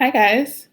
Hi, guys.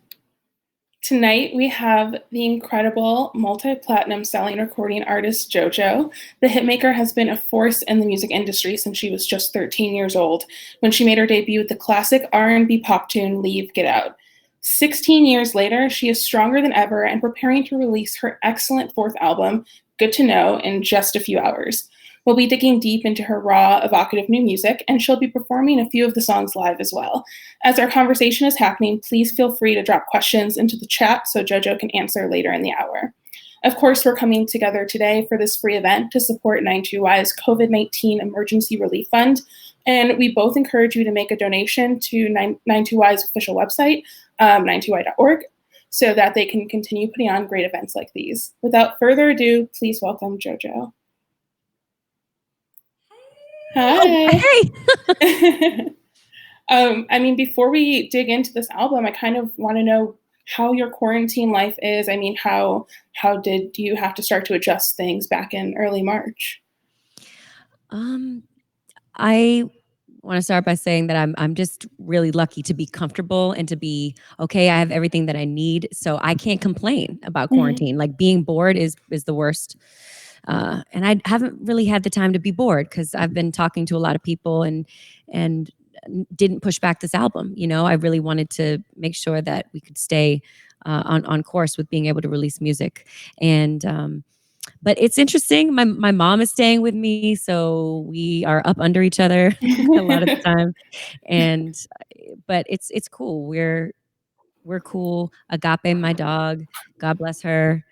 Tonight we have the incredible multi-platinum selling recording artist JoJo. The hitmaker has been a force in the music industry since she was just 13 years old when she made her debut with the classic R&B pop tune Leave, Get Out. 16 years later, she is stronger than ever and preparing to release her excellent fourth album, Good to Know, in just a few hours. We'll be digging deep into her raw, evocative new music, and she'll be performing a few of the songs live as well. As our conversation is happening, please feel free to drop questions into the chat so JoJo can answer later in the hour. Of course, we're coming together today for this free event to support 92Y's COVID-19 Emergency Relief Fund, and we both encourage you to make a donation to 92Y's official website, 92y.org, so that they can continue putting on great events like these. Without further ado, please welcome JoJo. Hi. Oh, hey. Before we dig into this album, I kind of want to know how your quarantine life is. How did you have to start to adjust things back in early March? I want to start by saying that I'm just really lucky to be comfortable and to be okay. I have everything that I need, so I can't complain about quarantine. Like being bored is the worst. And I haven't really had the time to be bored because I've been talking to a lot of people and didn't push back this album. You know, I really wanted to make sure that we could stay on course with being able to release music. And but it's interesting. My mom is staying with me, so we are up under each other a lot of the time. But it's cool. We're cool. Agape, my dog. God bless her.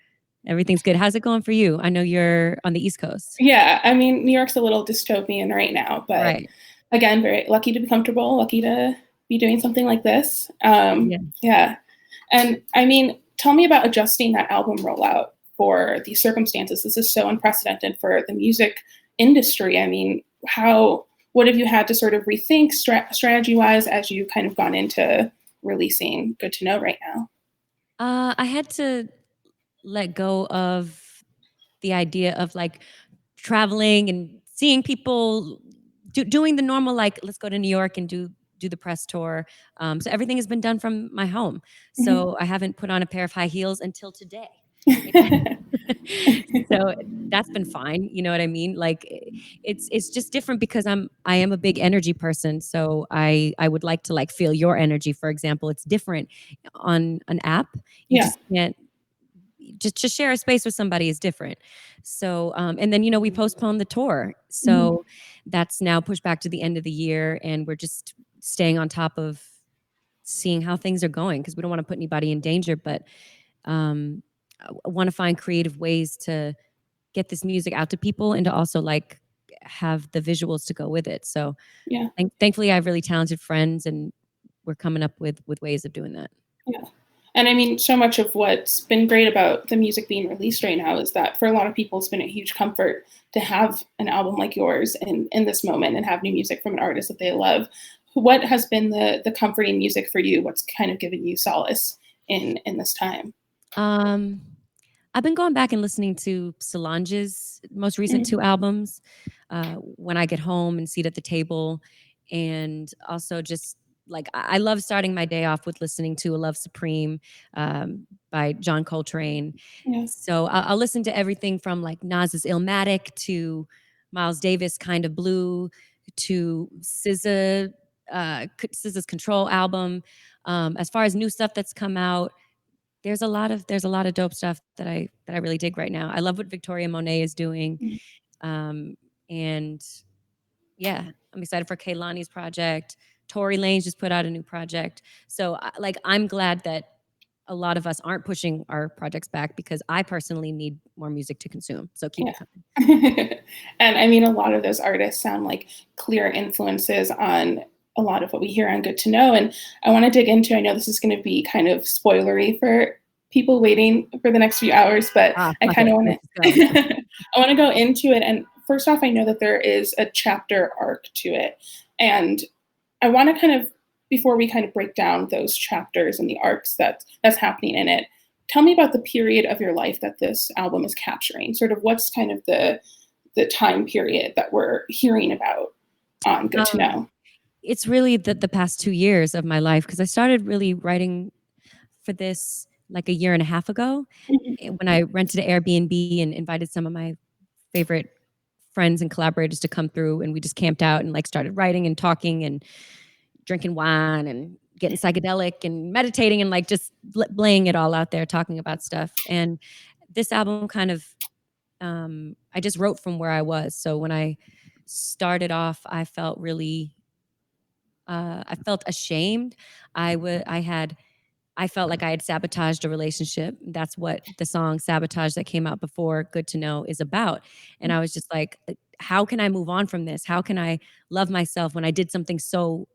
Everything's good. How's it going for you? I know you're on the East Coast. Yeah, New York's a little dystopian right now, but Right. again, very lucky to be comfortable, lucky to be doing something like this. Yeah. Yeah. And tell me about adjusting that album rollout for these circumstances. This is so unprecedented for the music industry. What have you had to sort of rethink strategy-wise as you kind of gone into releasing Good to Know right now? I had to let go of the idea of like traveling and seeing people doing the normal, like let's go to New York and do the press tour. So everything has been done from my home. So I haven't put on a pair of high heels until today. So that's been fine. You know what I mean? Like it's just different because I am a big energy person. So I would like to like feel your energy, for example. It's different on an app. You Yeah. just can't just share a space with somebody is different. So and then we postponed the tour. So that's now pushed back to the end of the year, and we're just staying on top of seeing how things are going because we don't want to put anybody in danger, but I want to find creative ways to get this music out to people and to also like have the visuals to go with it. So Yeah. thankfully I have really talented friends and we're coming up with ways of doing that. Yeah. And so much of what's been great about the music being released right now is that for a lot of people, it's been a huge comfort to have an album like yours in this moment and have new music from an artist that they love. What has been the comforting music for you? What's kind of given you solace in this time? I've been going back and listening to Solange's most recent two albums, When I Get Home and Seat at the Table. And also just like, I love starting my day off with listening to A Love Supreme by John Coltrane. Yeah. So I'll listen to everything from like Nas's Illmatic to Miles Davis Kind of Blue to SZA's Control album. As far as new stuff that's come out, there's a lot of dope stuff that I really dig right now. I love what Victoria Monet is doing. And yeah, I'm excited for Kehlani's project. Tory Lanez just put out a new project. So I'm glad that a lot of us aren't pushing our projects back because I personally need more music to consume. So keep it coming. And a lot of those artists sound like clear influences on a lot of what we hear on Good to Know. And I want to dig into, I know this is going to be kind of spoilery for people waiting for the next few hours, but I kind of want to, I want to go into it. And first off, I know that there is a chapter arc to it. And I want to kind of, before we kind of break down those chapters and the arcs that's happening in it, tell me about the period of your life that this album is capturing. Sort of what's kind of the time period that we're hearing about on Good to Know. it's really the past 2 years of my life, because I started really writing for this like a year and a half ago, Mhm. when I rented an Airbnb and invited some of my favorite friends and collaborators to come through, and we just camped out and like started writing and talking and drinking wine and getting psychedelic and meditating and like just laying it all out there, talking about stuff. And this album kind of, I just wrote from where I was. So when I started off, I felt ashamed. I felt like I had sabotaged a relationship. That's what the song Sabotage that came out before Good to Know is about. And I was just like, how can I move on from this? How can I love myself when I did something so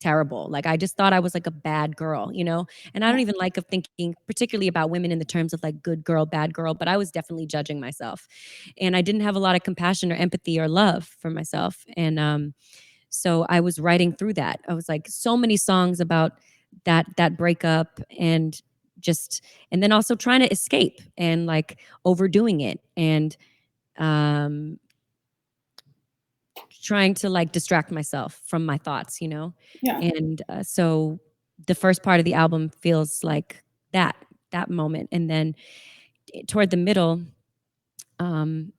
terrible? Like, I just thought I was like a bad girl, you know? And I don't Yeah. even like of thinking particularly about women in the terms of like good girl, bad girl, but I was definitely judging myself. And I didn't have a lot of compassion or empathy or love for myself. And so I was writing through that. I was like, so many songs about that breakup, and just, and then also trying to escape and like overdoing it, and um trying to like distract myself from my thoughts, you know? Yeah. And so the first part of the album feels like that that moment, and then toward the middle, um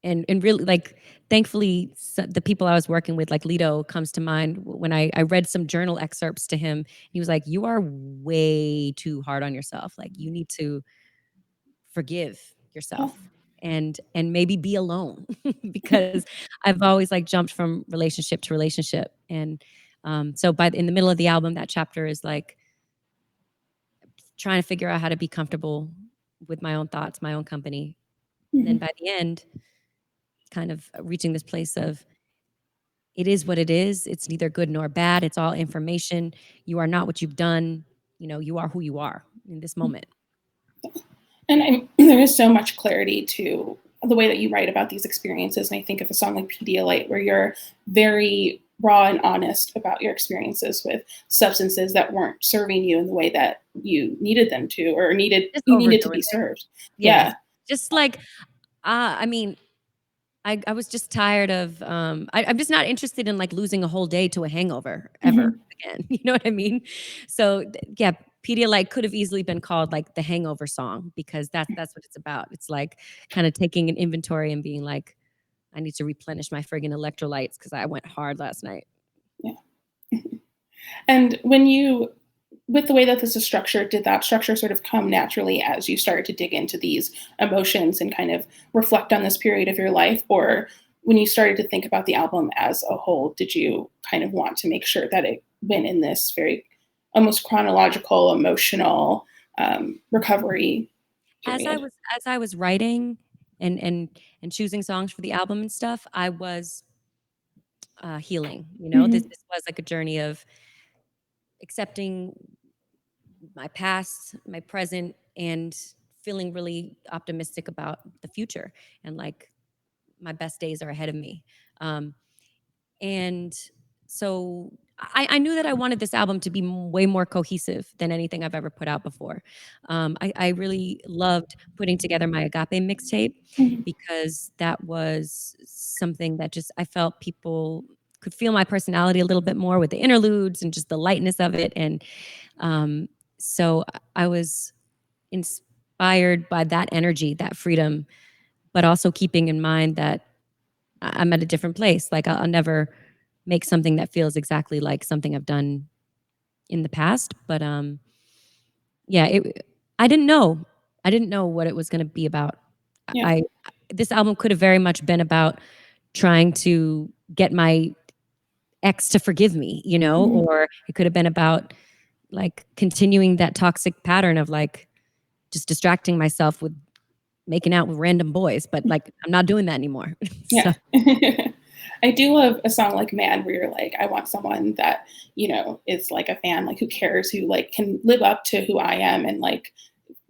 and really like, thankfully, the people I was working with, like Lido comes to mind. When I read some journal excerpts to him, he was like, you are way too hard on yourself, like you need to forgive Yeah. yourself and maybe be alone. Because I've always like jumped from relationship to relationship. And so by in the middle of the album, that chapter is like trying to figure out how to be comfortable with my own thoughts, my own company. And then Mhm. by the end, kind of reaching this place of, it is what it is. It's neither good nor bad. It's all information. You are not what you've done. You know, you are who you are in this moment. And there is so much clarity to the way that you write about these experiences. And I think of a song like Pedialyte, where you're very raw and honest about your experiences with substances that weren't serving you in the way that you needed them to, or Just you needed to overdoing be it. served. Yeah. Yeah. Just like, I mean, I was just tired of, I'm just not interested in like losing a whole day to a hangover ever Mhm. again. You know what I mean? So yeah, Pedialyte could have easily been called like the hangover song, because that's what it's about. It's like kind of taking an inventory and being like, I need to replenish my friggin' electrolytes because I went hard last night. Yeah. And when you, with the way that this is structured, did that structure sort of come naturally as you started to dig into these emotions and kind of reflect on this period of your life? Or when you started to think about the album as a whole, did you kind of want to make sure that it went in this very almost chronological, emotional recovery period? As I was writing and choosing songs for the album and stuff, I was healing. You know, Hmm. this was like a journey of accepting my past, my present, and feeling really optimistic about the future, and like my best days are ahead of me. Um, and so I knew that I wanted this album to be way more cohesive than anything I've ever put out before. I really loved putting together my Agape mixtape, Hmm. because that was something that just I felt people could feel my personality a little bit more with the interludes and just the lightness of it. And um, so I was inspired by that energy, that freedom, but also keeping in mind that I'm at a different place. Like I'll never make something that feels exactly like something I've done in the past. But yeah, I didn't know. I didn't know what it was going to be about. Yeah. I This album could have very much been about trying to get my ex to forgive me, you know, Hmm. or it could have been about like continuing that toxic pattern of like just distracting myself with making out with random boys, but like I'm not doing that anymore. So Yeah. I do love a song like Man, where you're like, I want someone that, is like a fan, like who cares, who like can live up to who I am and like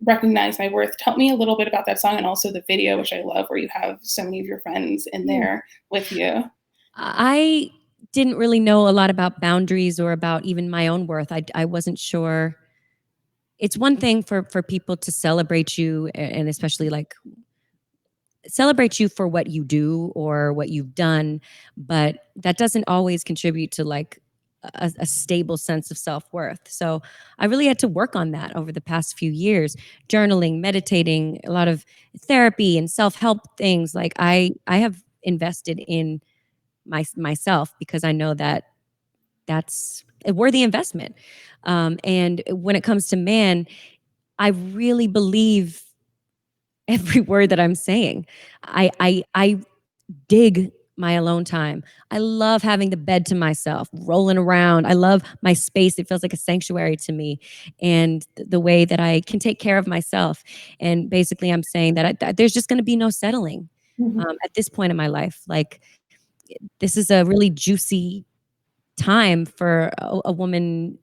recognize my worth. Tell me a little bit about that song and also the video, which I love, where you have so many of your friends in mm, there with you. I didn't really know a lot about boundaries or about even my own worth. I wasn't sure. It's one thing for people to celebrate you, and especially like celebrate you for what you do or what you've done, but that doesn't always contribute to like a stable sense of self-worth. So I really had to work on that over the past few years, journaling, meditating, a lot of therapy and self-help things. Like I have invested in myself because I know that that's a worthy investment. And when it comes to man, I really believe every word that I'm saying. I dig my alone time. I love having the bed to myself, rolling around. I love my space. It feels like a sanctuary to me, and the way that I can take care of myself. And basically, I'm saying that, that there's just going to be no settling at this point in my life. Like this is a really juicy time for a woman,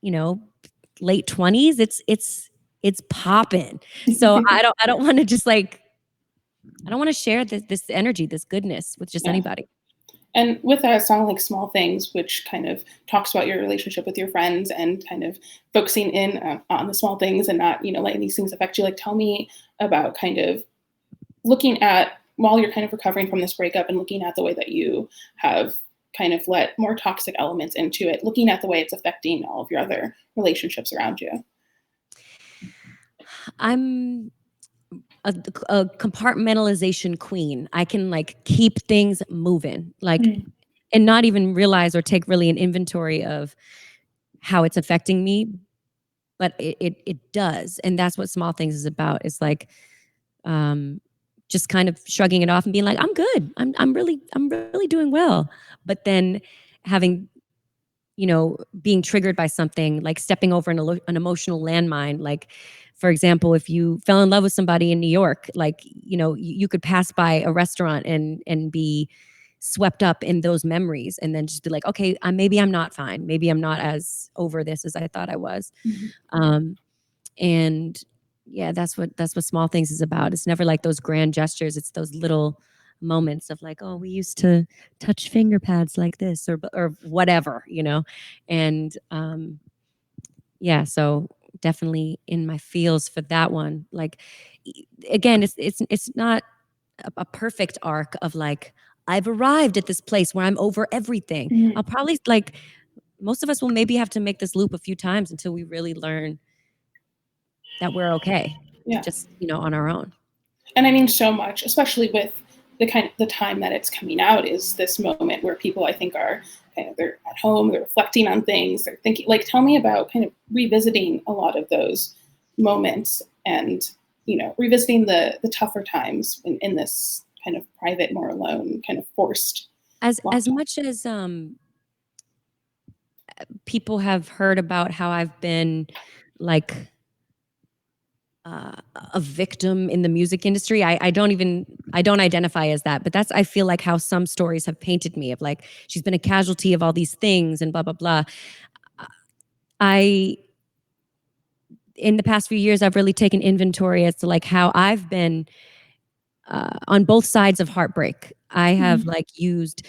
you know, late 20s. It's popping. So I don't want to just like I don't want to share this energy, this goodness with just Yeah. anybody. And with that song, like Small Things, which kind of talks about your relationship with your friends and kind of focusing in on the small things and not, letting these things affect you. Like, tell me about kind of looking at, while you're kind of recovering from this breakup and looking at the way that you have kind of let more toxic elements into it, looking at the way it's affecting all of your other relationships around you. I'm a compartmentalization queen. I can like keep things moving, like, and not even realize or take really an inventory of how it's affecting me, but it does. And that's what Small Things is about. It's like just kind of shrugging it off and being like, I'm good. I'm really doing well. But then having, being triggered by something, like stepping over an emotional landmine. Like, for example, if you fell in love with somebody in New York, like, you could pass by a restaurant and be swept up in those memories, and then just be like, okay, maybe I'm not fine. Maybe I'm not as over this as I thought I was. And yeah, that's what Small Things is about. It's never like those grand gestures. It's those little moments of like, oh, we used to touch finger pads like this, or whatever, and yeah, so definitely in my feels for that one. Like, again, it's not a perfect arc of like, I've arrived at this place where I'm over everything. I'll probably, like, most of us will maybe have to make this loop a few times until we really learn that we're okay. Yeah. Just, on our own. And I mean, so much, especially with the time that it's coming out, is this moment where people, I think, are kind of, they're at home, they're reflecting on things, they're thinking, like, tell me about kind of revisiting a lot of those moments and, revisiting the tougher times in this kind of private, more alone, kind of forced. As much as people have heard about how I've been like a victim in the music industry, I don't identify as that, but that's, I feel like, how some stories have painted me, of like, she's been a casualty of all these things and blah blah blah. In the past few years, I've really taken inventory as to like how I've been on both sides of heartbreak. I have like used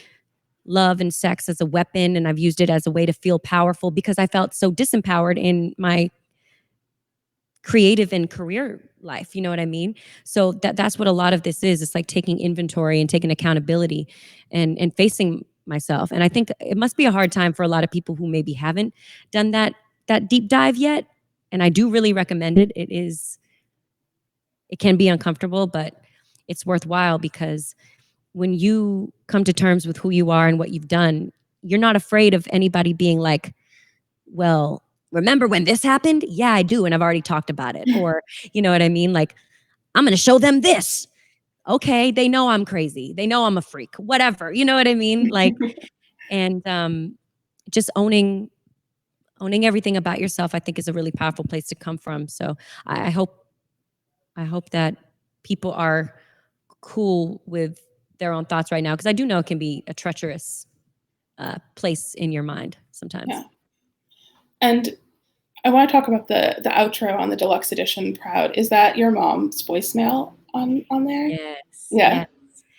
love and sex as a weapon, and I've used it as a way to feel powerful because I felt so disempowered in my creative and career life. You know what I mean? So that's what a lot of this is. It's like taking inventory and taking accountability and facing myself. And I think it must be a hard time for a lot of people who maybe haven't done that deep dive yet. And I do really recommend it. It can be uncomfortable, but it's worthwhile, because when you come to terms with who you are and what you've done, you're not afraid of anybody being like, well, remember when this happened? Yeah, I do. And I've already talked about it. Or, you know what I mean? Like, I'm going to show them this. Okay. They know I'm crazy. They know I'm a freak, whatever. You know what I mean? Like, and just owning everything about yourself, I think, is a really powerful place to come from. So I hope that people are cool with their own thoughts right now, because I do know it can be a treacherous place in your mind sometimes. Yeah. And I want to talk about the outro on the deluxe edition, Proud. Is that your mom's voicemail on there? Yes. Yeah.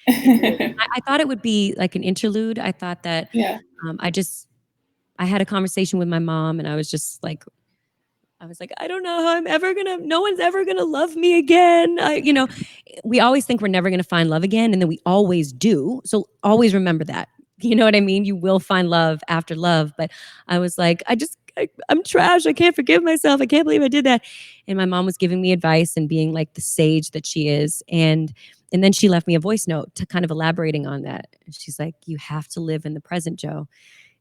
Yes. I thought it would be like an interlude. I thought that Yeah. I had a conversation with my mom, and I was like, I don't know how no one's ever gonna love me again. we always think we're never going to find love again, and then we always do. So always remember that. You know what I mean? You will find love after love. But I was like, I'm trash. I can't forgive myself. I can't believe I did that. And my mom was giving me advice and being like the sage that she is. And then she left me a voice note to kind of elaborating on that. She's like, you have to live in the present, Joe.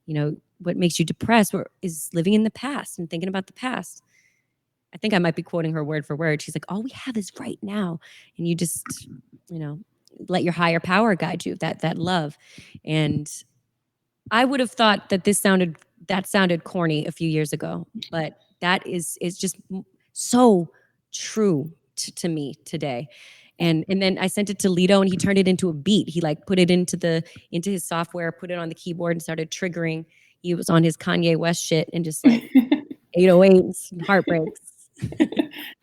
You know, what makes you depressed is living in the past and thinking about the past. I think I might be quoting her word for word. She's like, all we have is right now. And you just, you know, let your higher power guide you, that love. And I would have thought that that sounded corny a few years ago, but that is just so true to me today. And then I sent it to Lido and he turned it into a beat. He like put it into his software, put it on the keyboard and started triggering. He was on his Kanye West shit and just like 808s and heartbreaks.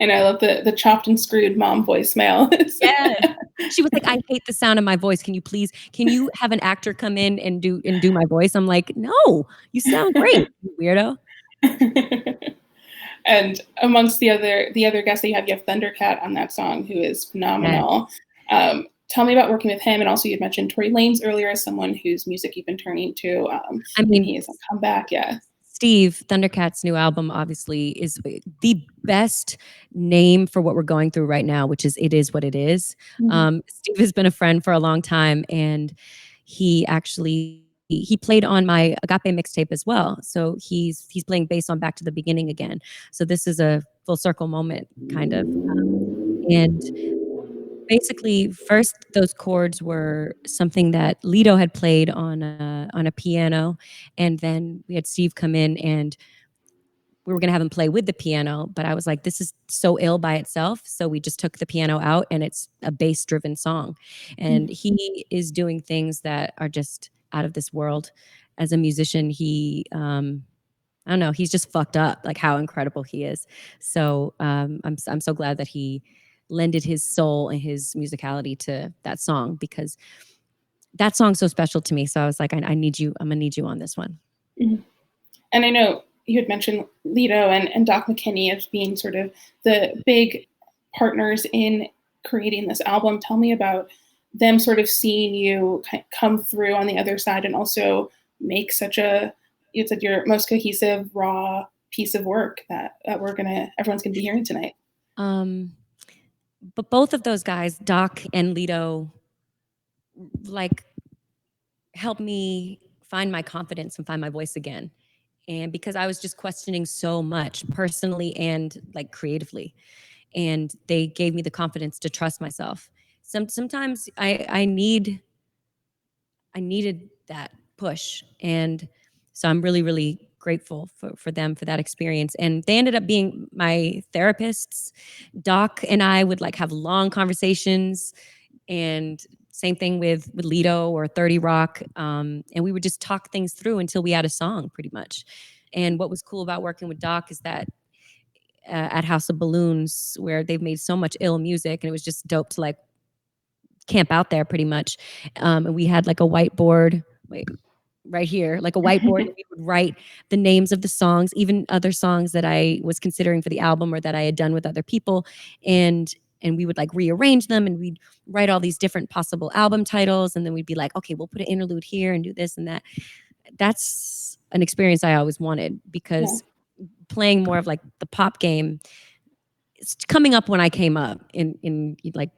And I love the chopped and screwed mom voicemail. Yes. She was like, I hate the sound of my voice. Can you have an actor come in and do my voice? I'm like, no, you sound great, you weirdo. And amongst the other guests that you have Thundercat on that song, who is phenomenal. Yeah. Tell me about working with him, and also you'd mentioned Tory Lanez earlier as someone whose music you've been turning to. I mean, he has come back, yeah. Steve, Thundercat's new album, obviously, is the best name for what we're going through right now, which is It Is What It Is. Mm-hmm. Steve has been a friend for a long time, and he played on my Agape mixtape as well. So he's playing bass on Back to the Beginning again. So this is a full circle moment, kind of. And basically, first those chords were something that Lido had played on a piano, and then we had Steve come in and we were going to have him play with the piano, but I was like, this is so ill by itself. So we just took the piano out and it's a bass driven song. And he is doing things that are just out of this world. As a musician, I don't know, he's just fucked up, like how incredible he is. So I'm so glad that he lended his soul and his musicality to that song, because that song's so special to me. So I was like, I need you. I'm gonna need you on this one. Mm-hmm. And I know you had mentioned Lido and Doc McKinney as being sort of the big partners in creating this album. Tell me about them sort of seeing you come through on the other side and also make such you said your most cohesive, raw piece of work that everyone's gonna be hearing tonight. But both of those guys, Doc and Lido, like helped me find my confidence and find my voice again. And because I was just questioning so much personally and like creatively, and they gave me the confidence to trust myself. Sometimes I needed that push, and so I'm really, really grateful for them for that experience. And they ended up being my therapists. Doc and I would like have long conversations, and same thing with Lido or 30 Rock. And we would just talk things through until we had a song, pretty much. And what was cool about working with Doc is that at House of Balloons, where they've made so much ill music, and it was just dope to like camp out there pretty much. And we had like a whiteboard, right here, like a whiteboard, and we would write the names of the songs, even other songs that I was considering for the album or that I had done with other people. And we would like rearrange them, and we'd write all these different possible album titles. And then we'd be like, okay, we'll put an interlude here and do this and that. That's an experience I always wanted, because playing more of like the pop game, it's coming up when I came up in like,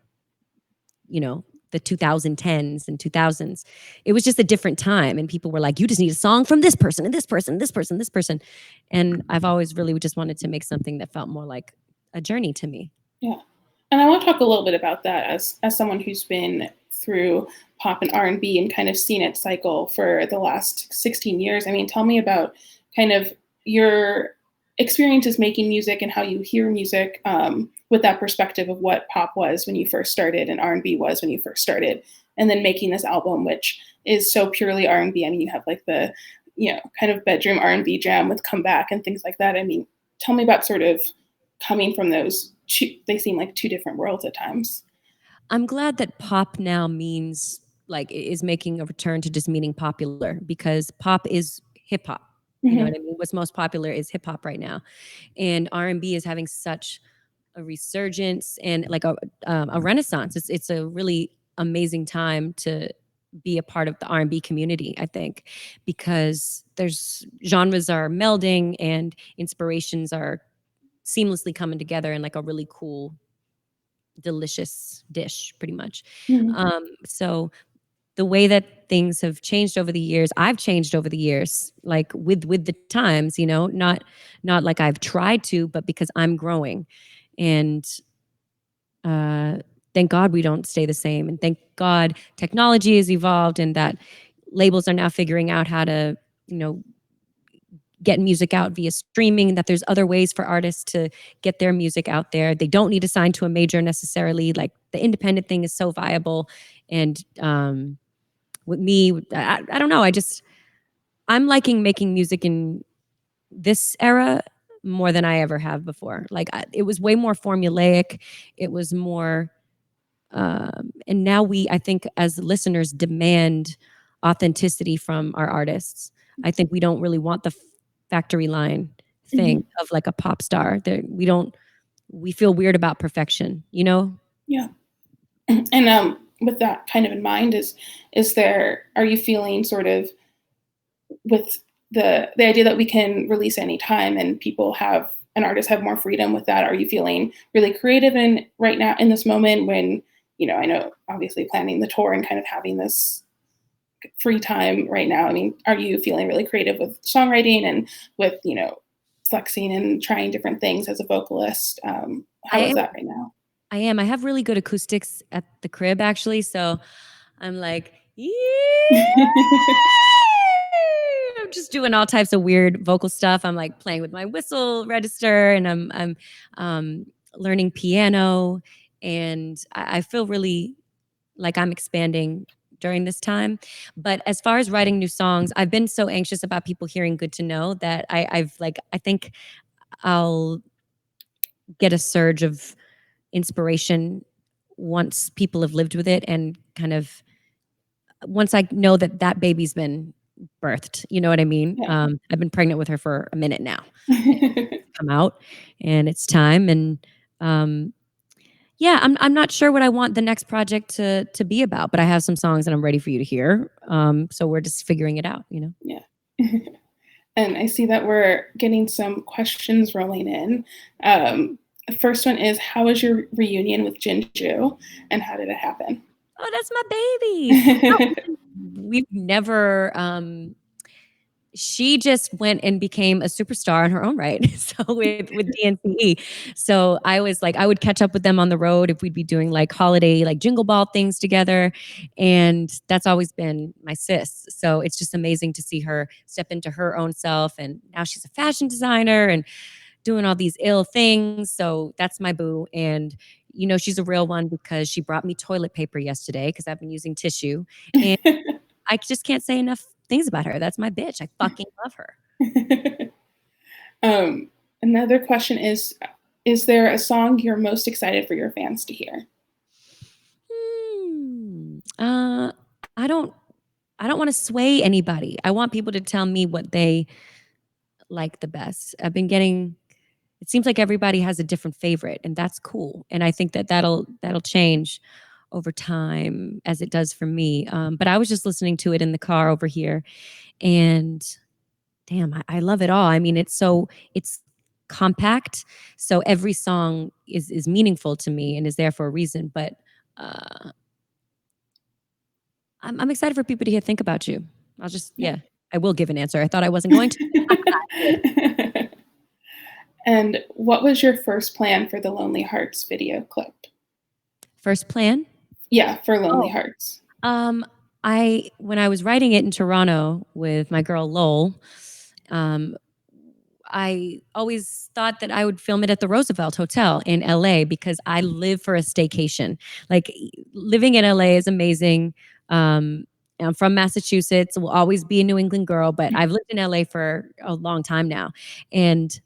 you know, the 2010s and 2000s. It was just a different time, and people were like, you just need a song from this person and this person, this person, this person. And I've always really just wanted to make something that felt more like a journey to me. Yeah. And I want to talk a little bit about that as someone who's been through pop and R&B and kind of seen it cycle for the last 16 years. I mean, tell me about kind of your experiences making music and how you hear music with that perspective of what pop was when you first started and R&B was when you first started, and then making this album, which is so purely R&B. I mean, you have like the, you know, kind of bedroom R&B jam with Come Back and things like that. I mean, tell me about sort of coming from those they seem like two different worlds at times. I'm glad that pop now means like is making a return to just meaning popular, because pop is hip hop. You know what I mean? What's most popular is hip hop right now. And R&B is having such resurgence and like a renaissance. It's a really amazing time to be a part of the R&B community, I think, because there's genres are melding and inspirations are seamlessly coming together in like a really cool, delicious dish, pretty much. Mhm. So the way that things have changed over the years, I've changed over the years, like with the times, not like I've tried to, but because I'm growing. And uh, thank God we don't stay the same. And thank God technology has evolved and that labels are now figuring out how to, you know, get music out via streaming, that there's other ways for artists to get their music out there. They don't need to sign to a major necessarily. Like the independent thing is so viable. And with me, I don't know. I'm liking making music in this era more than I ever have before. Like it was way more formulaic. It was more, and now I think as listeners demand authenticity from our artists. I think we don't really want the factory line thing Mhm. of like a pop star. We feel weird about perfection, you know? Yeah. And with that kind of in mind, are you feeling sort of with the idea that we can release any time and artists have more freedom with that? Are you feeling really creative in right now in this moment when, I know obviously planning the tour and kind of having this free time right now? I mean, are you feeling really creative with songwriting and with, flexing and trying different things as a vocalist? I How is am. that right now? I am. I have really good acoustics at the crib, actually. So I'm like, yeah. I'm just doing all types of weird vocal stuff. I'm like playing with my whistle register, and I'm learning piano, and I feel really like I'm expanding during this time. But as far as writing new songs, I've been so anxious about people hearing "Good to Know" that I think I'll get a surge of inspiration once people have lived with it and kind of once I know that that baby's been birthed, you know what I mean? Yeah. I've been pregnant with her for a minute now. Come out and it's time. And yeah, I'm not sure what I want the next project to be about, but I have some songs that I'm ready for you to hear. So we're just figuring it out, you know? Yeah. And I see that we're getting some questions rolling in. The first one is, how was your reunion with Jinju, and how did it happen? Oh, that's my baby. No, we've never she just went and became a superstar in her own right. So with DNCE. So I was like, I would catch up with them on the road if we'd be doing like holiday, like jingle ball things together. And that's always been my sis. So it's just amazing to see her step into her own self. And now she's a fashion designer and doing all these ill things. So that's my boo. And she's a real one because she brought me toilet paper yesterday because I've been using tissue. And I just can't say enough things about her. That's my bitch. I fucking love her. um, Another question is there a song you're most excited for your fans to hear? I don't want to sway anybody. I want people to tell me what they like the best. It seems like everybody has a different favorite and that's cool. And I think that'll change over time as it does for me. But I was just listening to it in the car over here and damn, I love it all. I mean, it's compact. So every song is meaningful to me and is there for a reason. But uh, I'm excited for people to hear Think About You. Yeah. I will give an answer. I thought I wasn't going to. And what was your first plan for the Lonely Hearts video clip? First plan? Yeah, for Lonely Oh, Hearts. when I was writing it in Toronto with my girl Lowell, I always thought that I would film it at the Roosevelt Hotel in LA because I live for a staycation. Like living in LA is amazing. I'm from Massachusetts, will always be a New England girl, but I've lived in LA for a long time now. And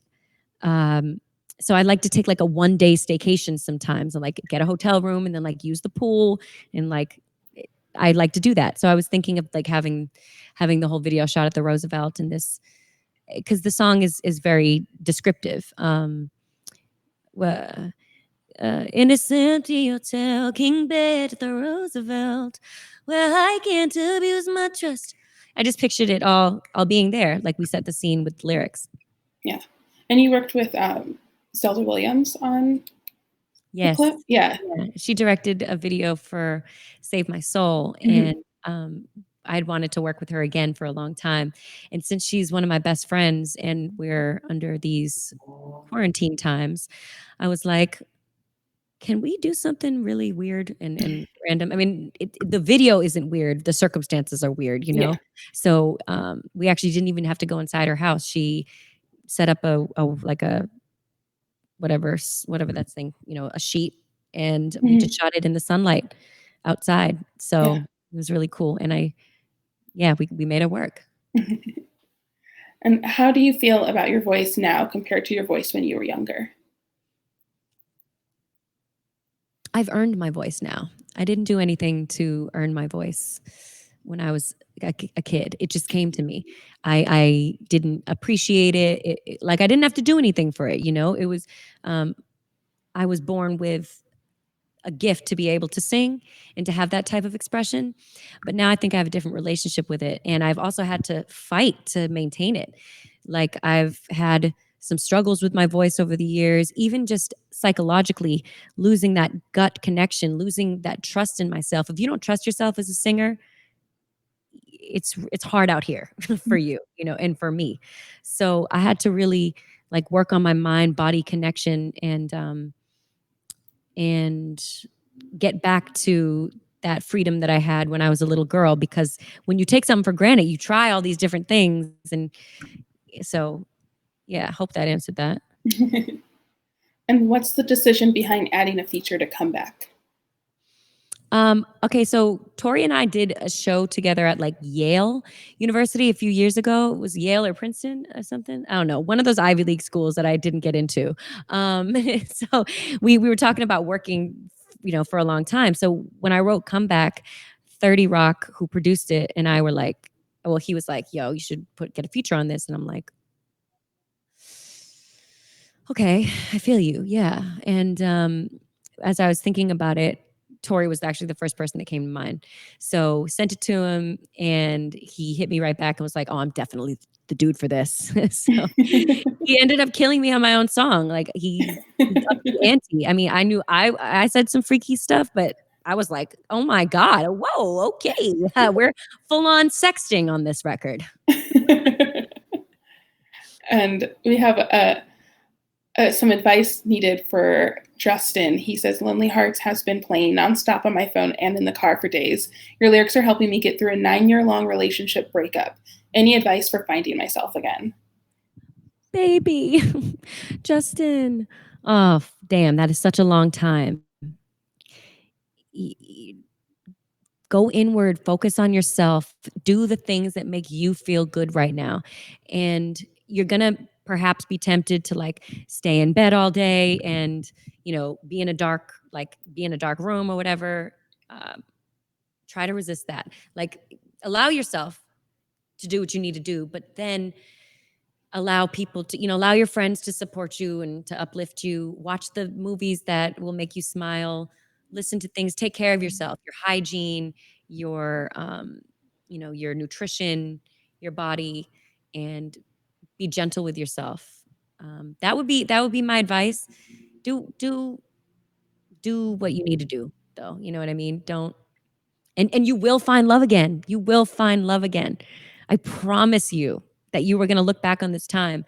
so I like to take like a 1-day staycation sometimes and like get a hotel room and then like use the pool and like I like to do that. So I was thinking of like having the whole video shot at the Roosevelt and this because the song is very descriptive. Innocent Hotel, King Bed, the Roosevelt, where I can't abuse my trust. I just pictured it all being there, like we set the scene with lyrics. Yeah. And you worked with Zelda Williams on the Yes. clip? Yeah. Yeah. She directed a video for Save My Soul, Mhm. and I'd wanted to work with her again for a long time. And since she's one of my best friends and we're under these quarantine times, I was like, can we do something really weird and random? I mean, the video isn't weird. The circumstances are weird, you Yeah. know? So we actually didn't even have to go inside her house. She set up a like a whatever that thing, a sheet, and we just Mhm. shot it in the sunlight outside. Yeah. So it was really cool. And we made it work. And how do you feel about your voice now compared to your voice when you were younger? I've earned my voice now. I didn't do anything to earn my voice when I was a kid. It just came to me. I didn't appreciate it. Like I didn't have to do anything for it. It was, um, I was born with a gift to be able to sing and to have that type of expression. But now I think I have a different relationship with it. And I've also had to fight to maintain it. Like I've had some struggles with my voice over the years, even just psychologically, losing that gut connection, losing that trust in myself. If you don't trust yourself as a singer, it's hard out here for you, and for me. So I had to really like work on my mind body connection and get back to that freedom that I had when I was a little girl, because when you take something for granted, you try all these different things. And so, yeah, I hope that answered that. And what's the decision behind adding a feature to Come Back? Okay, so Tori and I did a show together at like Yale University a few years ago. It was Yale or Princeton or something. I don't know, one of those Ivy League schools that I didn't get into. So we were talking about working, for a long time. So when I wrote Comeback, 30 Rock, who produced it, and I were like, well, he was like, "Yo, you should get a feature on this," and I'm like, "Okay, I feel you, yeah." And as I was thinking about it, Tori was actually the first person that came to mind. So sent it to him, and he hit me right back and was like, "Oh, I'm definitely the dude for this." So he ended up killing me on my own song. Like he upped the ante. I mean, I knew I said some freaky stuff, but I was like, "Oh my god, whoa, okay, we're full on sexting on this record." And we have some advice needed for Justin. He says, Lonely Hearts has been playing nonstop on my phone and in the car for days. Your lyrics are helping me get through a 9-year-long relationship breakup. Any advice for finding myself again? Baby, Justin. Oh, damn, that is such a long time. Y- y- Go inward, focus on yourself, do the things that make you feel good right now. And you're going to perhaps be tempted to like stay in bed all day and, be in a dark room or whatever. Um, Try to resist that. Like, allow yourself to do what you need to do, but then allow people to, allow your friends to support you and to uplift you. Watch the movies that will make you smile. Listen to things. Take care of yourself, your hygiene, your nutrition, your body, and be gentle with yourself. That would be my advice. Do what you need to do, though. You know what I mean? Don't and you will find love again. You will find love again. I promise you that you were going to look back on this time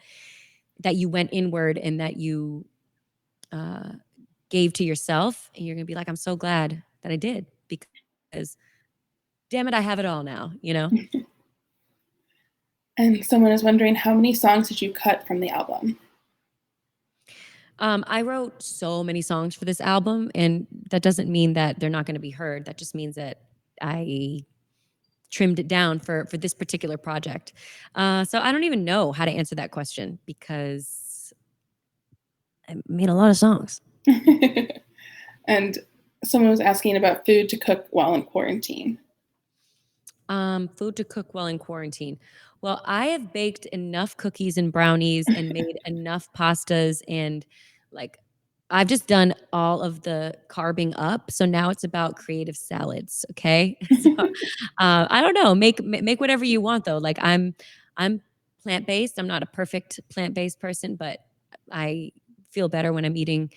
that you went inward and that you uh, gave to yourself, and you're going to be like, I'm so glad that I did, because damn it, I have it all now. And someone is wondering, how many songs did you cut from the album? I wrote so many songs for this album, and that doesn't mean that they're not going to be heard. That just means that I trimmed it down for this particular project. So I don't even know how to answer that question, because I made a lot of songs. And someone was asking about food to cook while in quarantine. Food to cook while in quarantine. Well, I have baked enough cookies and brownies and made enough pastas and like I've just done all of the carbing up, so now it's about creative salads. Okay, so I don't know. Make whatever you want though. Like I'm plant based. I'm not a perfect plant based person, but I feel better when I'm eating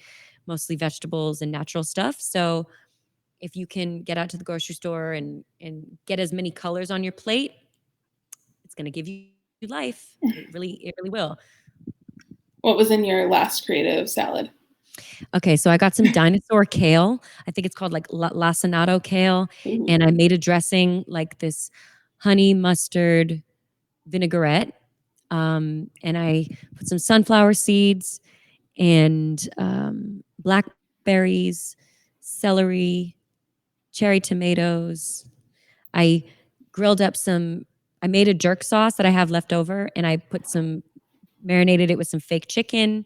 mostly vegetables and natural stuff. So if you can get out to the grocery store and get as many colors on your plate, it's going to give you life. It really will. What was in your last creative salad? Okay, so I got some dinosaur kale. I think it's called like lacinato kale, Ooh. and I made a dressing like this honey mustard vinaigrette. And I put some sunflower seeds and blackberries, celery, cherry tomatoes. I grilled up some. I made a jerk sauce that I have left over, and I marinated it with some fake chicken.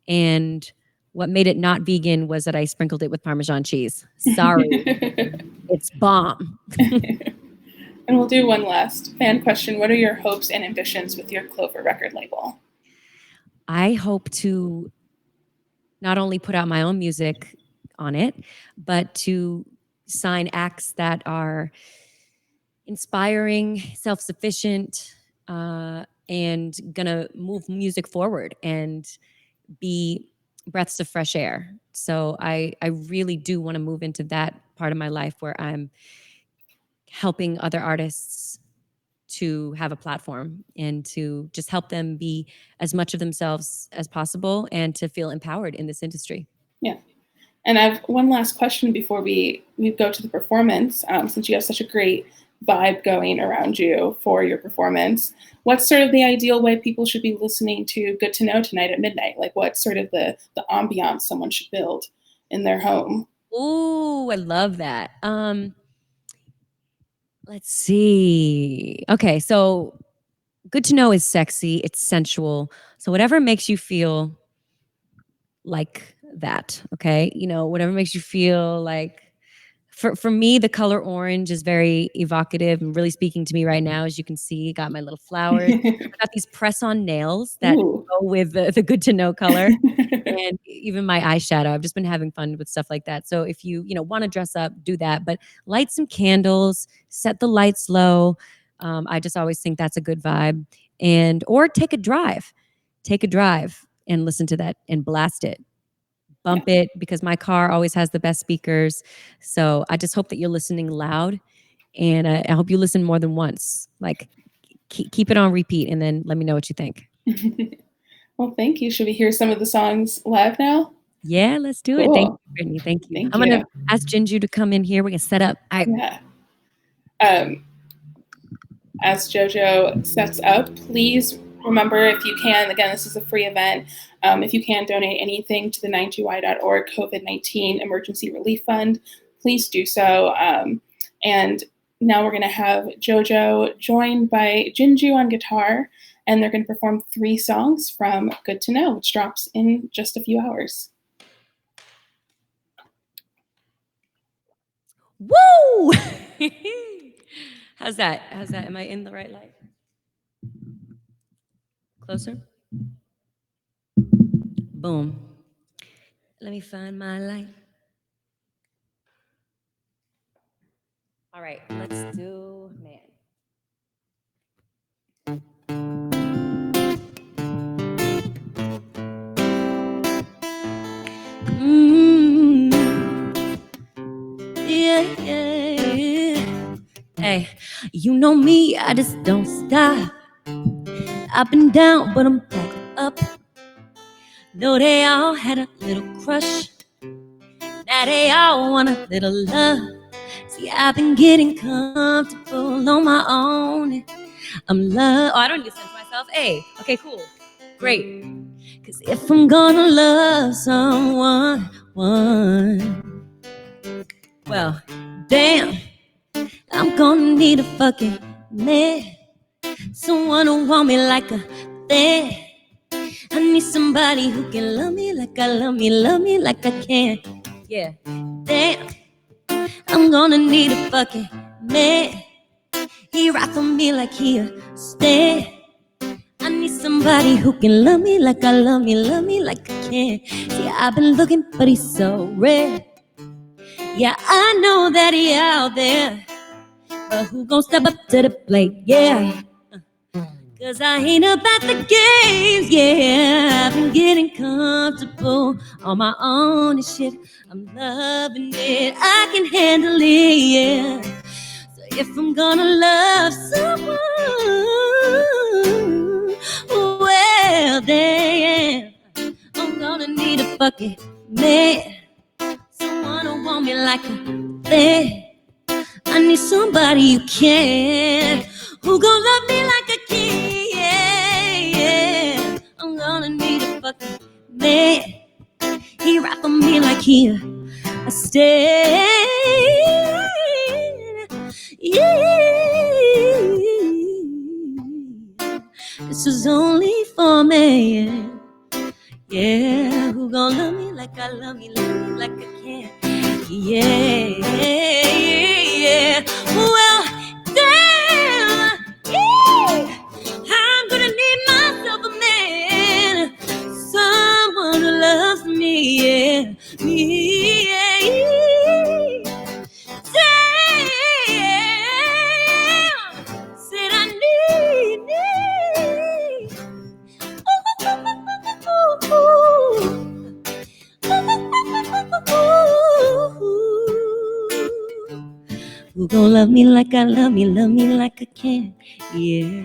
And what made it not vegan was that I sprinkled it with Parmesan cheese. Sorry, it's bomb. And we'll do one last fan question. What are your hopes and ambitions with your Clover record label? I hope to not only put out my own music on it, but to sign acts that are inspiring, self-sufficient, and gonna move music forward and be breaths of fresh air. So I really do want to move into that part of my life where I'm helping other artists to have a platform and to just help them be as much of themselves as possible and to feel empowered in this industry. Yeah. And I have one last question before we go to the performance. Since you have such a great vibe going around you for your performance, what's sort of the ideal way people should be listening to Good to Know tonight at midnight? Like what's sort of the ambiance someone should build in their home? Ooh, I love that. Let's see. Okay, so Good to Know is sexy, it's sensual. So whatever makes you feel like that, okay? You know, whatever makes you feel like for me, the color orange is very evocative and really speaking to me right now. As you can see, got my little flowers. I got these press-on nails that Ooh. go with the Good to Know color, and even my eyeshadow. I've just been having fun with stuff like that. So if you want to dress up, do that. But light some candles, set the lights low. I just always think that's a good vibe. Or take a drive. Take a drive and listen to that and blast it. Bump it because my car always has the best speakers. So I just hope that you're listening loud, and I hope you listen more than once. Like keep it on repeat, and then let me know what you think. Well, thank you. Should we hear some of the songs live now? Yeah, let's do it. Thank you, Brittany. Thank you. Thank I'm you. gonna ask Jinju to come in here. We're gonna set up. Yeah. As JoJo sets up, please remember, if you can, again, this is a free event, if you can donate anything to the 9GY.org COVID-19 Emergency Relief Fund, please do so. And now we're going to have JoJo joined by Jinju on guitar, and they're going to perform 3 songs from Good to Know, which drops in just a few hours. Woo! How's that? Am I in the right light? Closer? Boom. Let me find my light. All right, let's do man. Yeah. Hey, you know me, I just don't stop. I've been down, but I'm back up. Know they all had a little crush. Now they all want a little love. See, I've been getting comfortable on my own. I'm love. Oh, I don't need to sense myself. Hey, okay, cool. Great. Cause if I'm gonna love someone, well, damn, I'm gonna need a fucking man. Someone who want me like a thing. I need somebody who can love me like I love me like I can. Yeah, damn, I'm gonna need a fucking man. He ride for me like he a stand. I need somebody somebody who can love me like I love me like I can. See, I've been looking, but he's so rare. Yeah, I know that he out there, but who gon' step up to the plate? Yeah. Cause I ain't about the games, yeah. I've been getting comfortable on my own and shit. I'm loving it, I can handle it, yeah. So if I'm gonna love someone, well then I'm gonna need a fucking man. Someone who want me like a man. I need somebody you can, who gon' love me like a king, yeah. I'm gonna need a fucking man. He rap for me like he a stand, yeah. This is only for me, yeah. Who gon' love me like I love me like I can, yeah. Well, damn, yeah. I'm gonna need myself a man, someone who loves me, yeah. Yeah. Damn, said I need. Who gon' love me like I love me like I can, yeah.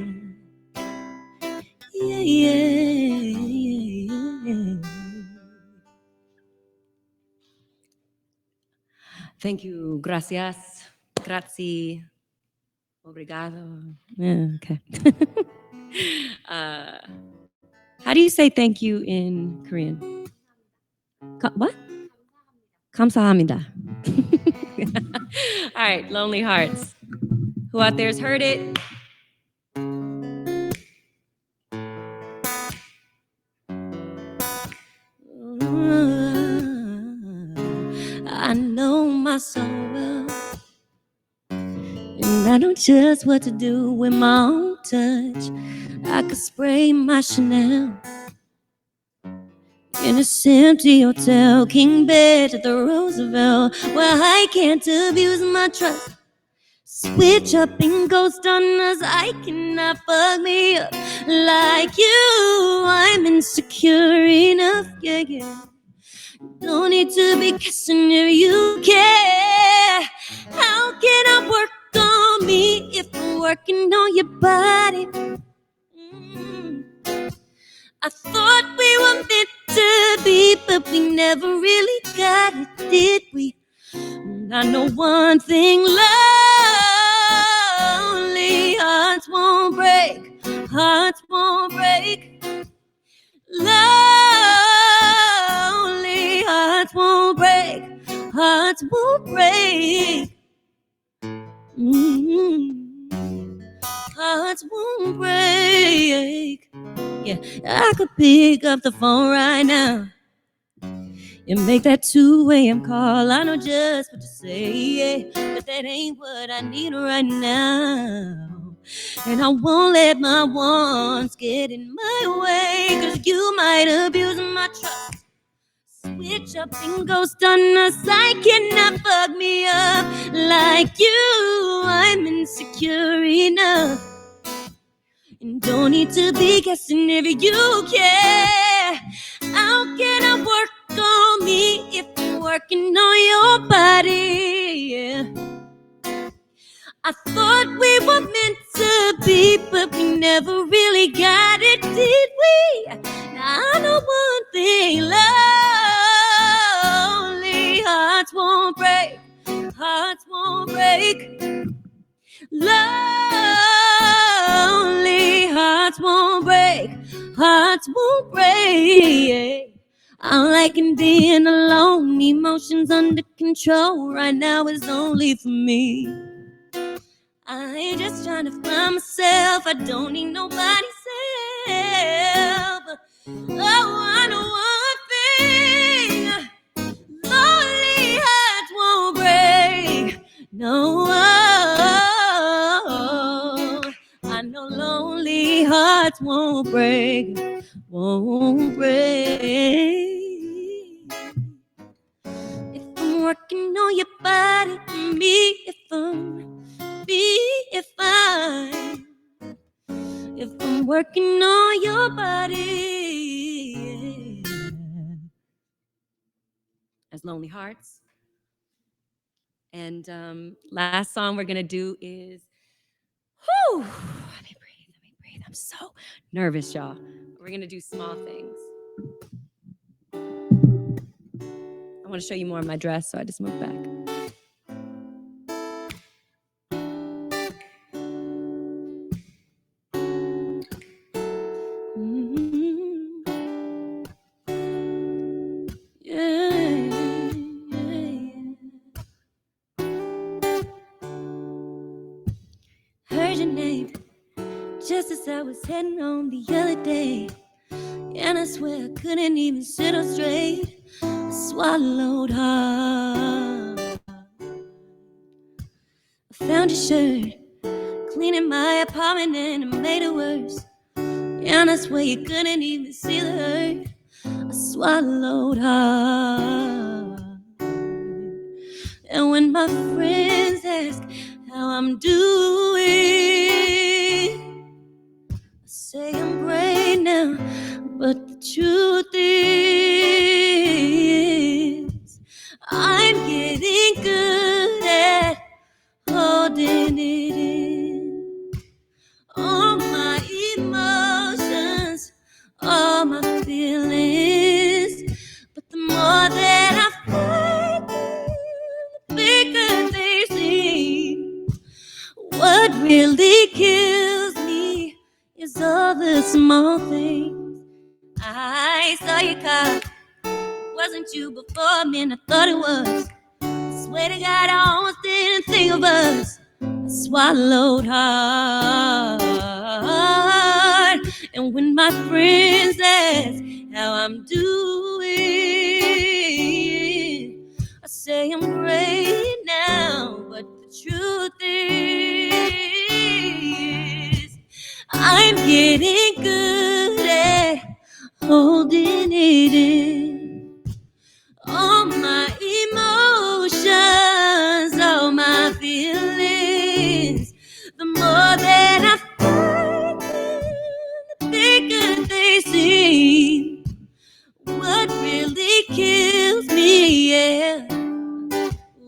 Thank you, gracias, grazie, obrigado. Yeah, okay. How do you say thank you in Korean? What? 감사합니다. All right, Lonely Hearts. Who out there's heard it? I know my sorrow, and I know just what to do with my own touch. I could spray my Chanel in a empty hotel, king bed at the Roosevelt, where I can't abuse my trust. Switch up and ghost on us, I cannot fuck me up like you. I'm insecure enough, yeah. Don't need to be kissing if you care. How can I work on me if I'm working on your body? I thought we were meant to be, but we never really got it, did we? I know one thing, lonely hearts won't break, hearts won't break. Lonely hearts won't break, hearts won't break. Hearts won't break. Yeah, I could pick up the phone right now and make that 2 a.m. call. I know just what to say, yeah, but that ain't what I need right now. And I won't let my wants get in my way, 'cause you might abuse my trust. Switch up and ghost on us, I cannot fuck me up like you. I'm insecure enough, and don't need to be guessing if you care. How can I work on me if I'm working on your body? Yeah. I thought we were meant to be, but we never really got it, did we? Now I know one thing, lonely hearts won't break, hearts won't break. Lonely hearts won't break, hearts won't break. I'm liking being alone, emotions under control. Right now it's only for me. I ain't just trying to find myself, I don't need nobody's help. Oh, I know one thing, lonely hearts won't break. No, I know lonely hearts hearts won't break, won't break. If I'm working on your body, if I'm working on your body, as Lonely Hearts. And last song we're gonna do is, whew, let me breathe. I'm so nervous, y'all. We're gonna do Small Things. I want to show you more of my dress, so I just moved back. Heard your name just as I was heading home the other day, and I swear I couldn't even sit up straight. I swallowed hard. I found your shirt cleaning my apartment and it made it worse, and I swear you couldn't even see the hurt. I swallowed hard. And when my friends ask how I'm doing, I say I'm great now, but the truth is I'm getting good at holding it in. All my emotions, all my feelings, but the more that I fight them, the bigger they seem. What really kills me is all the small things. I saw your car, wasn't you before me, and I thought it was. Swear to God, I almost didn't think of us. I swallowed hard. And when my friends ask how I'm doing, I say I'm great now, but the truth is I'm getting good at holding it in. All my emotions, all my feelings, the more that I fight them, the bigger they seem. What really kills me, yeah,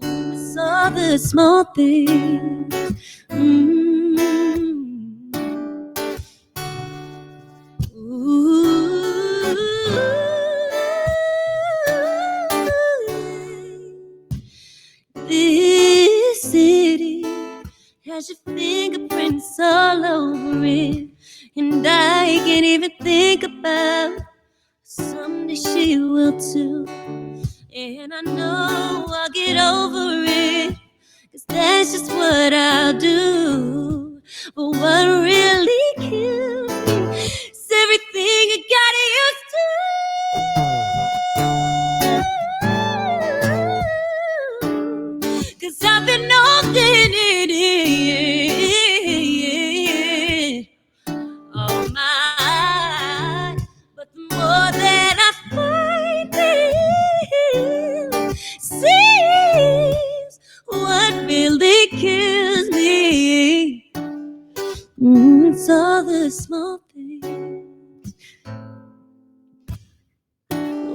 it's all the small things. This city has your fingerprints all over it, and I can't even think about someday she will too. And I know I'll get over it, 'cause that's just what I'll do. But what really kills me is everything you got used to. 'Cause I've been holding it in all my, but the more that I find it, seems what really kills me. It's all the small things.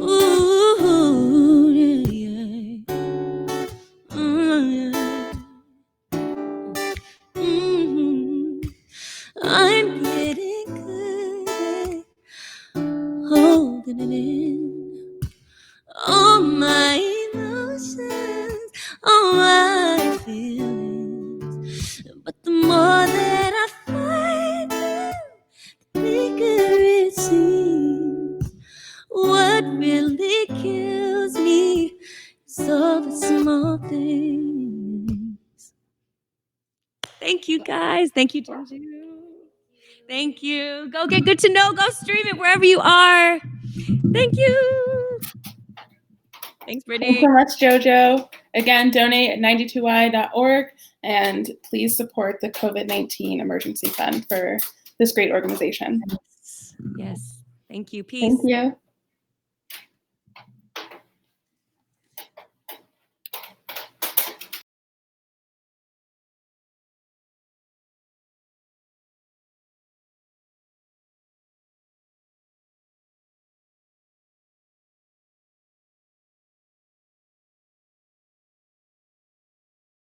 Ooh, yeah. I'm getting good at holding it in. All my emotions, all my feelings, but the more that I fight them, the bigger it seems. What really kills me is all the small things. Thank you, guys. Thank you, Jinju. Thank you. Go get Good to Know. Go stream it wherever you are. Thank you. Thanks, Brittany. Thanks so much, JoJo. Again, donate at 92y.org, and please support the COVID-19 emergency fund for this great organization. Yes. Thank you. Peace. Thank you.